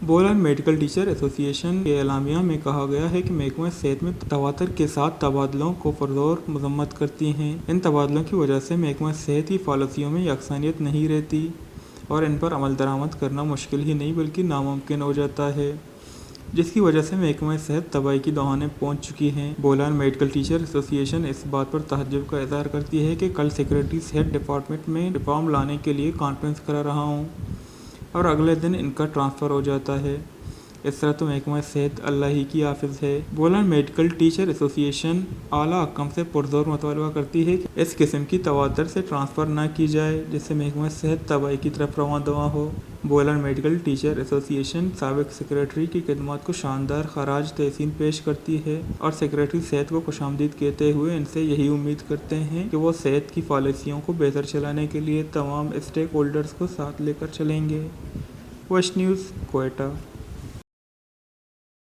Bolan medical teacher ایسوسی ایشن کے اعلامیہ میں کہا گیا ہے کہ محکمہ صحت میں تواتر کے ساتھ تبادلوں کو پرزور مذمت کرتی ہیں۔ ان تبادلوں کی وجہ سے محکمہ صحت کی پالیسیوں میں یکسانیت نہیں رہتی اور ان پر عمل درآمد کرنا مشکل ہی نہیں بلکہ ناممکن ہو جاتا ہے، جس کی وجہ سے محکمہ صحت تباہی کی دہانے پہنچ چکی ہے۔ بولان میڈیکل ٹیچر ایسوسی ایشن اس بات پر تعجب کا اظہار کرتی ہے کہ کل سیکریٹری صحت ڈپارٹمنٹ میں ریفارم لانے کے لیے کانفرنس کرا رہا ہوں اور اگلے دن ان کا ٹرانسفر ہو جاتا ہے۔ اس طرح تو محکمہ صحت اللہ ہی کی حافظ ہے۔ بولان میڈیکل ٹیچر ایسوسی ایشن اعلیٰ حکام سے پرزور مطالبہ کرتی ہے کہ اس قسم کی تواتر سے ٹرانسفر نہ کی جائے جس سے محکمہ صحت تباہی کی طرف رواں دواں ہو۔ بولان میڈیکل ٹیچر ایسوسی ایشن سابق سیکریٹری کی خدمات کو شاندار خراج تحسین پیش کرتی ہے اور سیکریٹری صحت کو خوشامدید کہتے ہوئے ان سے یہی امید کرتے ہیں کہ وہ صحت کی پالیسیوں کو بہتر چلانے کے لیے تمام اسٹیک ہولڈرز کو ساتھ لے کر چلیں گے۔ West News, Quetta.